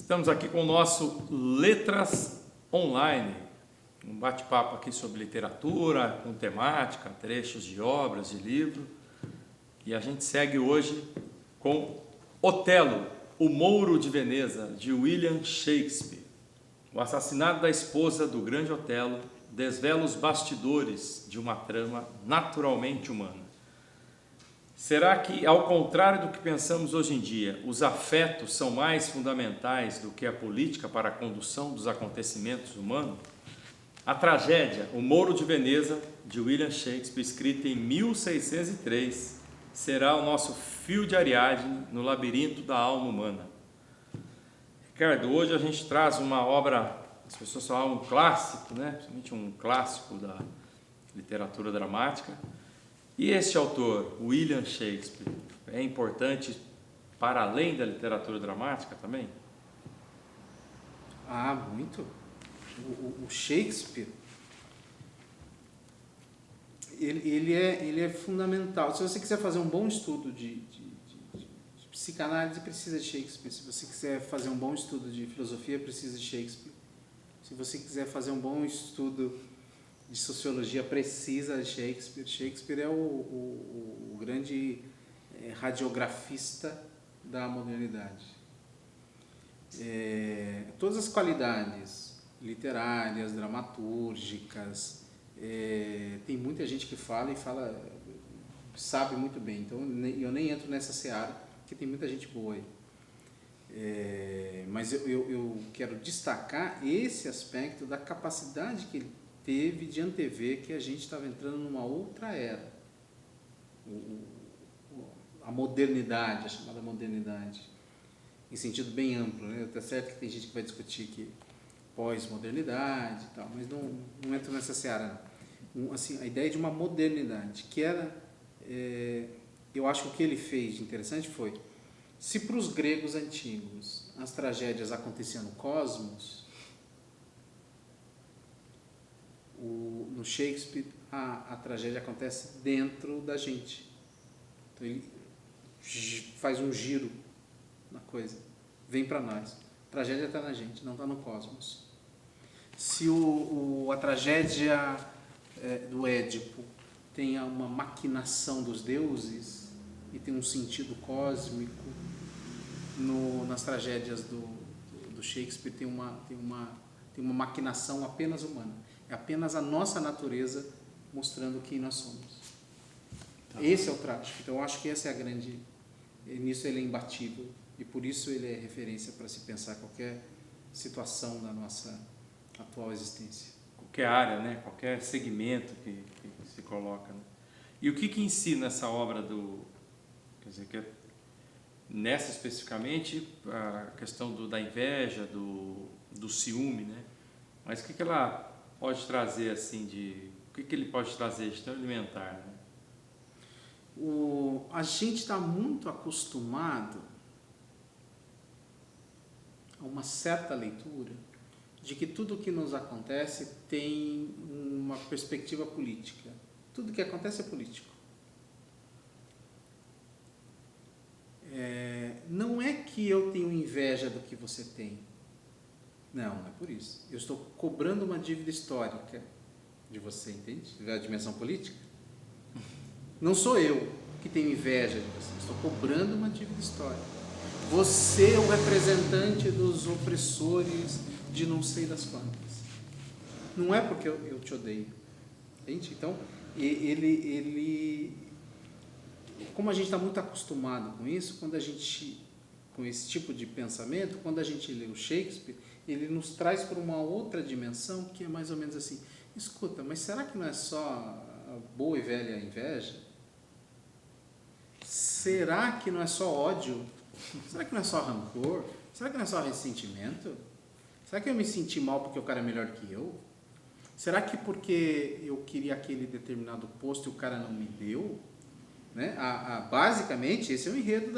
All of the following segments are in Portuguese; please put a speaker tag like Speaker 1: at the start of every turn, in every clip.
Speaker 1: Estamos aqui com o nosso Letras Online, um bate-papo aqui sobre literatura, com temática, trechos de obras, de livro. E a gente segue hoje com Otelo, o Mouro de Veneza, de William Shakespeare. O assassinato da esposa do grande Otelo desvela os bastidores de uma trama naturalmente humana. Será que, ao contrário do que pensamos hoje em dia, os afetos são mais fundamentais do que a política para a condução dos acontecimentos humanos? A tragédia, O Mouro de Veneza, de William Shakespeare, escrita em 1603, será o nosso fio de Ariadne no labirinto da alma humana. Ricardo, hoje a gente traz uma obra, as pessoas falam um clássico, né? Principalmente um clássico da literatura dramática. E este autor, William Shakespeare, é importante para além da literatura dramática também?
Speaker 2: Ah, muito. O Shakespeare, ele é fundamental. Se você quiser fazer um bom estudo de psicanálise, precisa de Shakespeare. Se você quiser fazer um bom estudo de filosofia, precisa de Shakespeare. Se você quiser fazer um bom estudo de sociologia, precisa de Shakespeare. Shakespeare é o grande radiografista da modernidade. Todas as qualidades literárias, dramatúrgicas, tem muita gente que fala sabe muito bem. Então eu nem entro nessa seara, porque tem muita gente boa aí. Mas eu quero destacar esse aspecto da capacidade que ele teve de antever que a gente estava entrando numa outra era. A modernidade, a chamada modernidade, em sentido bem amplo, né? Tá certo que tem gente que vai discutir que pós-modernidade e tal, mas não entro nessa seara. Assim, a ideia de uma modernidade, que era, eu acho que o que ele fez de interessante foi, se para os gregos antigos as tragédias aconteciam no cosmos, no Shakespeare a tragédia acontece dentro da gente. Então ele faz um giro na coisa, vem para nós. A tragédia está na gente, não está no cosmos. Se a tragédia do Édipo tem uma maquinação dos deuses e tem um sentido cósmico, nas tragédias do Shakespeare tem uma maquinação apenas humana. É apenas a nossa natureza mostrando quem nós somos. Tá. Esse é o trágico. Então eu acho que essa é a grande... Nisso ele é imbatível e por isso ele é referência para se pensar qualquer situação da nossa atual existência.
Speaker 1: Qualquer área, né? Qualquer segmento que se coloca. Né? E o que ensina essa obra Quer dizer, que nessa especificamente a questão da inveja, do ciúme, né? Mas o que ela pode trazer assim o que ele pode trazer de tão elementar, né?
Speaker 2: A gente está muito acostumado a uma certa leitura de que tudo o que nos acontece tem uma perspectiva política. Tudo que acontece é político. Não é que eu tenho inveja do que você tem. Não é por isso. Eu estou cobrando uma dívida histórica de você, entende? A dimensão política. Não sou eu que tenho inveja de você. Estou cobrando uma dívida histórica. Você é o representante dos opressores de não sei das quantas. Não é porque eu te odeio. Entende? Então, como a gente está muito acostumado com isso, com esse tipo de pensamento, quando a gente lê o Shakespeare, ele nos traz para uma outra dimensão que é mais ou menos assim, escuta, mas será que não é só a boa e velha inveja? Será que não é só ódio? Será que não é só rancor? Será que não é só ressentimento? Será que eu me senti mal porque o cara é melhor que eu? Será que porque eu queria aquele determinado posto e o cara não me deu? Né? Basicamente, esse é o enredo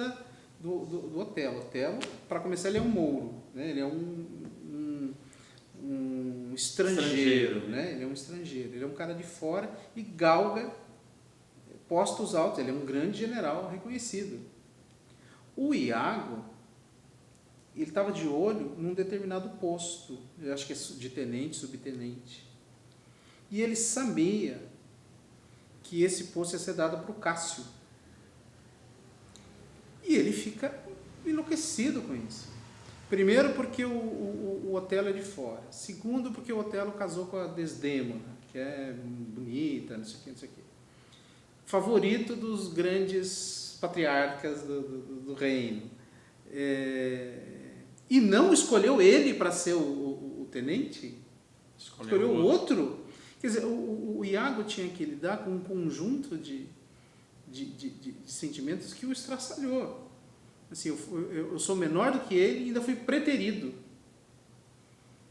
Speaker 2: do Otelo. Otelo, para começar, ele é um mouro, né? Ele é um estrangeiro, né? Ele é um estrangeiro, ele é um cara de fora e galga postos altos, ele é um grande general reconhecido. O Iago, ele estava de olho num determinado posto, eu acho que é de tenente, subtenente. E ele sabia que esse posto ia ser dado para o Cássio. E ele fica enlouquecido com isso. Primeiro porque o Otelo é de fora. Segundo porque o Otelo casou com a Desdémona, que é bonita, não sei o que, não sei o que. Favorito dos grandes patriarcas do reino. E não escolheu ele para ser o tenente, escolheu o outro. Quer dizer, o Iago tinha que lidar com um conjunto de sentimentos que o estraçalhou. Assim, eu sou menor do que ele e ainda fui preterido.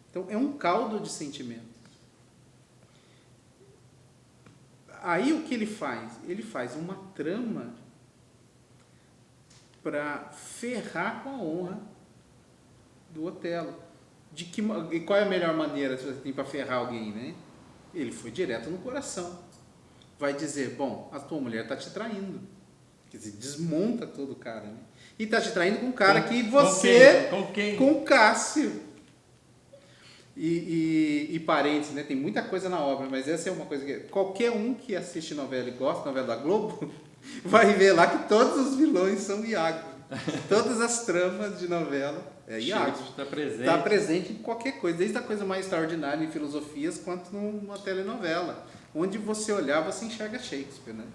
Speaker 2: Então, é um caldo de sentimentos. Aí, o que ele faz? Ele faz uma trama para ferrar com a honra do Otelo. E qual é a melhor maneira que você tem para ferrar alguém, né? Ele foi direto no coração. Vai dizer, bom, a tua mulher está te traindo. Quer dizer, desmonta todo o cara, né? E está te traindo com um cara que você...
Speaker 1: Com quem?
Speaker 2: Com o Cássio. E parênteses, né? Tem muita coisa na obra, mas essa é uma coisa que... Qualquer um que assiste novela e gosta de novela da Globo, vai ver lá que todos os vilões são Iago. Todas as tramas de novela é Iago. Está presente em qualquer coisa, desde a coisa mais extraordinária em filosofias, quanto numa telenovela. Onde você olhar, você enxerga Shakespeare, né?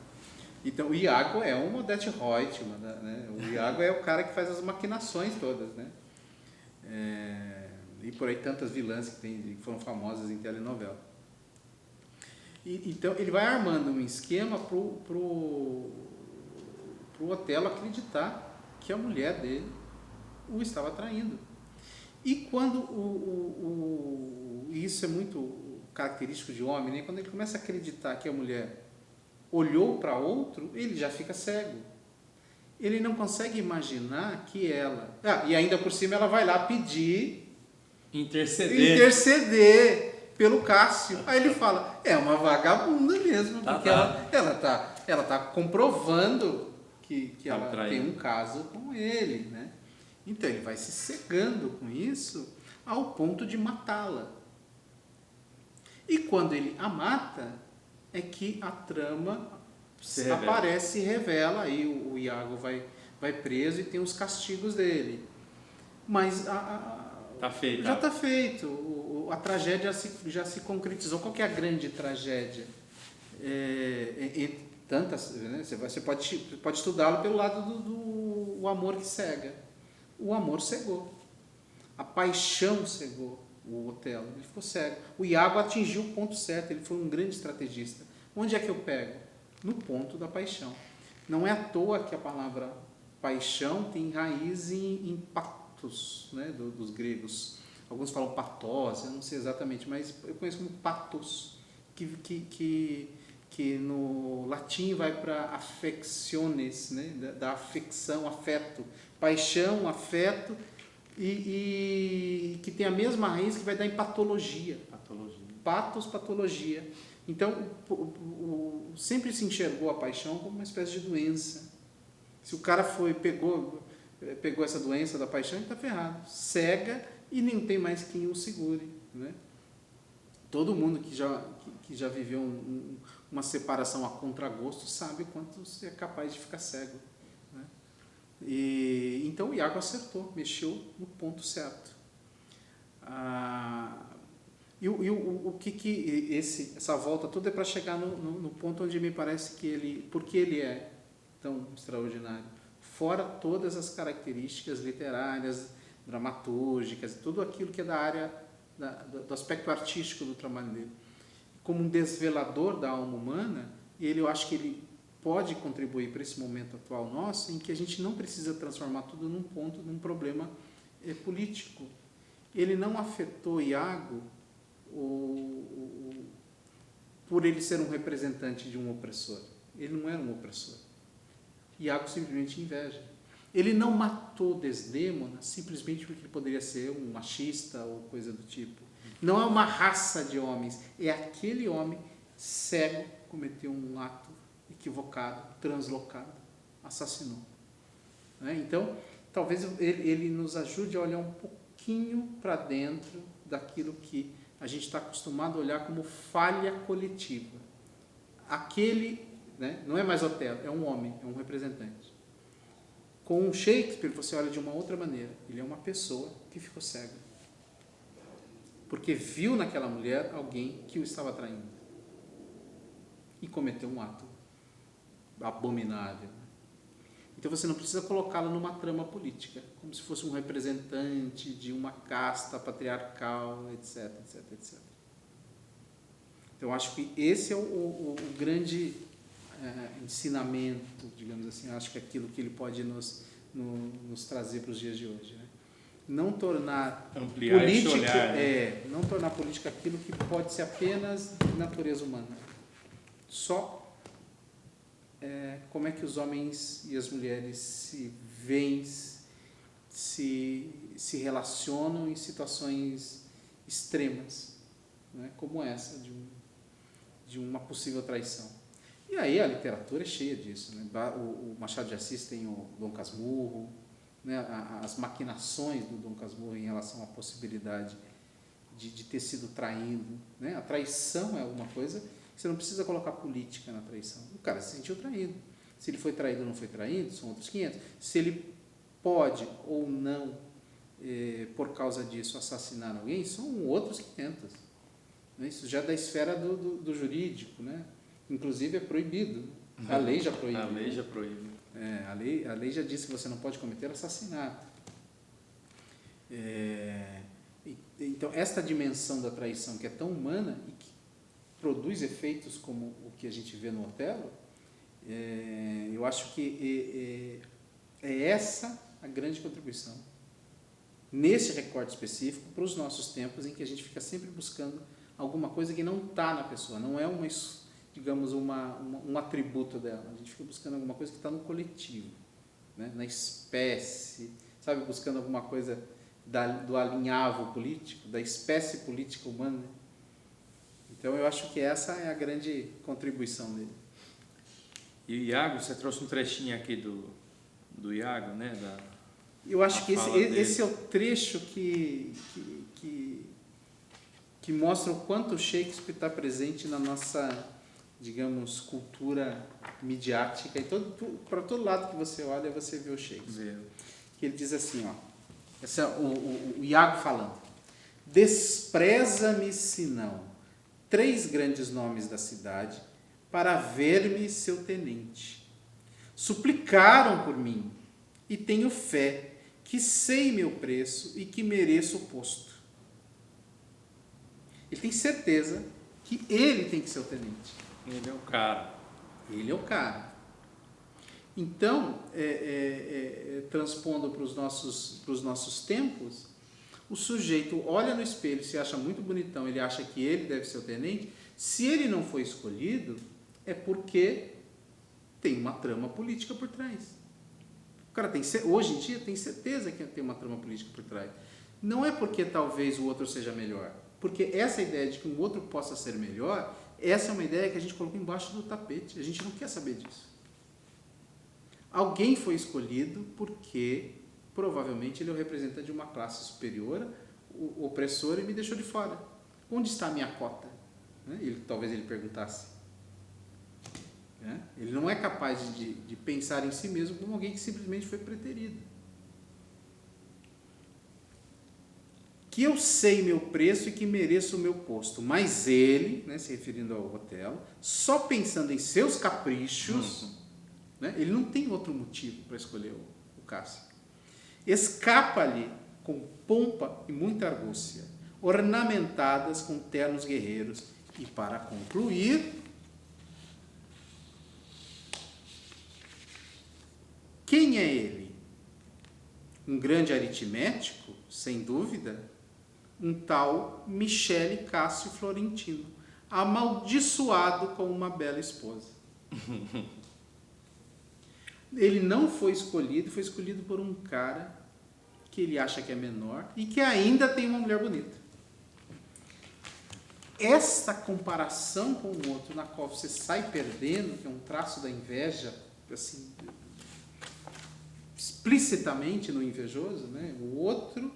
Speaker 2: Então, o Iago é um Odete Reutemann, né? O Iago é o cara que faz as maquinações todas, né? E por aí tantas vilãs que foram famosas em telenovela. Então, ele vai armando um esquema pro Otelo acreditar que a mulher dele o estava traindo. E quando isso é muito característico de homem, né? Quando ele começa a acreditar que a mulher olhou para outro, ele já fica cego. Ele não consegue imaginar que ela... e ainda por cima ela vai lá pedir... Interceder pelo Cássio. Aí ele fala, é uma vagabunda mesmo, porque ela tá comprovando que ela tem um caso com ele, né? Então ele vai se cegando com isso ao ponto de matá-la. E quando ele a mata, é que a trama aparece e revela. Aí o Iago vai preso e tem os castigos dele. Mas já está feito. A tragédia já se concretizou. Qual que é a grande tragédia? Tantas, né? Você pode estudá-lo pelo lado do amor que cega. O amor cegou. A paixão cegou o Otelo. Ele ficou cego. O Iago atingiu o ponto certo. Ele foi um grande estrategista. Onde é que eu pego? No ponto da paixão. Não é à toa que a palavra paixão tem raiz em patos, né? Dos gregos. Alguns falam patose, eu não sei exatamente, mas eu conheço como patos, que no latim vai para affectiones, né? Da afecção, afeto. Paixão, afeto, e que tem a mesma raiz que vai dar em patologia. Patos, patologia. Então, sempre se enxergou a paixão como uma espécie de doença. Se o cara pegou essa doença da paixão, ele está ferrado. Cega e nem tem mais quem o segure, né? Todo mundo que já viveu uma separação a contragosto sabe o quanto você é capaz de ficar cego, né? Então o Iago acertou, mexeu no ponto certo. Essa volta toda é para chegar no ponto onde me parece que porque ele é tão extraordinário, fora todas as características literárias, dramatúrgicas, tudo aquilo que é da área do aspecto artístico do trabalho dele. Como um desvelador da alma humana, eu acho que ele pode contribuir para esse momento atual nosso, em que a gente não precisa transformar tudo num problema político. Ele não afetou Iago por ele ser um representante de um opressor. Ele não era um opressor. Iago simplesmente inveja. Ele não matou Desdémona simplesmente porque ele poderia ser um machista ou coisa do tipo. Não é uma raça de homens, é aquele homem cego que cometeu um ato equivocado, translocado, assassinou. Então, talvez ele nos ajude a olhar um pouquinho para dentro daquilo que a gente está acostumado a olhar como falha coletiva. Aquele, né, não é mais Otelo, é um homem, é um representante. Com o Shakespeare, você olha de uma outra maneira. Ele é uma pessoa que ficou cega. Porque viu naquela mulher alguém que o estava traindo. E cometeu um ato abominável. Então você não precisa colocá-lo numa trama política, como se fosse um representante de uma casta patriarcal, etc, etc, etc. Então eu acho que esse é o grande ensinamento, digamos assim, acho que é aquilo que ele pode nos trazer para os dias de hoje, né? Não tornar
Speaker 1: ampliar
Speaker 2: política,
Speaker 1: esse olhar, né?
Speaker 2: não tornar política aquilo que pode ser apenas de natureza humana. Só como é que os homens e as mulheres se veem, se relacionam em situações extremas, né? Como essa de uma possível traição. E aí a literatura é cheia disso, né? O Machado de Assis tem o Dom Casmurro, né? As maquinações do Dom Casmurro em relação à possibilidade de ter sido traído, né? A traição é alguma coisa que você não precisa colocar política na traição. O cara se sentiu traído. Se ele foi traído ou não foi traído, são outros 500. Se ele pode ou não, por causa disso, assassinar alguém, são outros 500. Né? Isso já é da esfera do jurídico, né? Inclusive é proibido. A lei já proíbe.
Speaker 1: A lei já proíbe.
Speaker 2: A lei já diz que você não pode cometer assassinato. Então, esta dimensão da traição, que é tão humana e que produz efeitos como o que a gente vê no Otelo, eu acho que é essa a grande contribuição, nesse recorte específico, para os nossos tempos, em que a gente fica sempre buscando alguma coisa que não está na pessoa, não é digamos, um atributo dela. A gente fica buscando alguma coisa que está no coletivo, né? Na espécie, sabe? Buscando alguma coisa do alinhável político, da espécie política humana. Então, eu acho que essa é a grande contribuição dele.
Speaker 1: E o Iago, você trouxe um trechinho aqui do Iago, né?
Speaker 2: Eu acho que esse é o trecho que mostra o quanto o Shakespeare está presente na nossa, digamos, cultura midiática. E para todo lado que você olha, você vê o Shakespeare. Que ele diz assim, ó, esse é o Iago falando: despreza-me, senão 3 grandes nomes da cidade, para ver-me seu tenente. Suplicaram por mim, e tenho fé que sei meu preço e que mereço o posto. Ele tem certeza que ele tem que ser o tenente.
Speaker 1: Ele é o cara.
Speaker 2: Ele é o cara. Então, transpondo para os nossos tempos, o sujeito olha no espelho, se acha muito bonitão, ele acha que ele deve ser o tenente. Se ele não foi escolhido, é porque tem uma trama política por trás. O cara hoje em dia tem certeza que tem uma trama política por trás. Não é porque talvez o outro seja melhor. Porque essa ideia de que um outro possa ser melhor, essa é uma ideia que a gente colocou embaixo do tapete. A gente não quer saber disso. Alguém foi escolhido porque provavelmente ele é o representante de uma classe superior, opressora, e me deixou de fora. Onde está a minha cota? Talvez ele perguntasse. Ele não é capaz de pensar em si mesmo como alguém que simplesmente foi preterido. Que eu sei meu preço e que mereço o meu posto. Mas ele, se referindo ao Otelo, só pensando em seus caprichos, ele não tem outro motivo para escolher o Cássio. Escapa-lhe com pompa e muita argúcia, ornamentadas com ternos guerreiros. E para concluir, quem é ele? Um grande aritmético, sem dúvida, um tal Michele Cássio Florentino, amaldiçoado com uma bela esposa. Ele não foi escolhido por um cara que ele acha que é menor e que ainda tem uma mulher bonita. Essa comparação com o outro, na qual você sai perdendo, que é um traço da inveja, assim, explicitamente no invejoso, né? O outro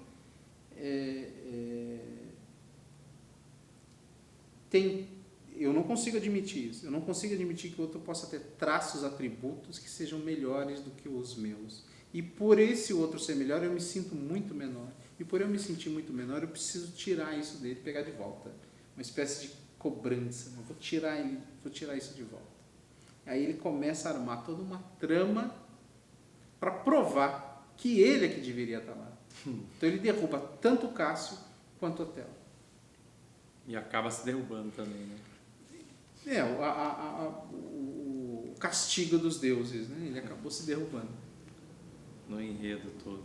Speaker 2: eu não consigo admitir isso. Eu não consigo admitir que o outro possa ter traços, atributos que sejam melhores do que os meus. E por esse outro ser melhor, eu me sinto muito menor. E por eu me sentir muito menor, eu preciso tirar isso dele, pegar de volta. Uma espécie de cobrança. Eu vou tirar isso de volta. Aí ele começa a armar toda uma trama para provar que ele é que deveria estar lá. Então ele derruba tanto o Cássio quanto o Otelo.
Speaker 1: E acaba se derrubando também, né?
Speaker 2: O castigo dos deuses, né? Ele acabou se derrubando.
Speaker 1: No enredo todo.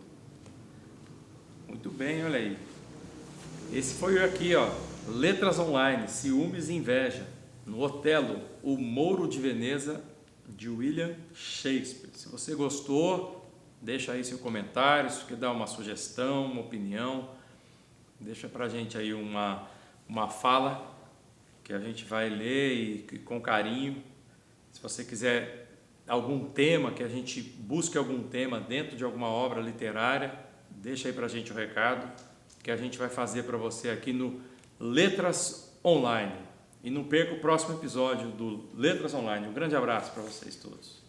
Speaker 1: Muito bem, olha aí. Esse foi aqui, ó. Letras Online, Ciúmes e Inveja. No Otelo, O Mouro de Veneza, de William Shakespeare. Se você gostou, deixa aí seu comentário. Se quer dar uma sugestão, uma opinião, deixa pra gente aí uma fala que a gente vai ler e com carinho. Se você quiser algum tema, que a gente busque algum tema dentro de alguma obra literária, deixa aí pra gente o recado que a gente vai fazer para você aqui no Letras Online. E não perca o próximo episódio do Letras Online. Um grande abraço para vocês todos.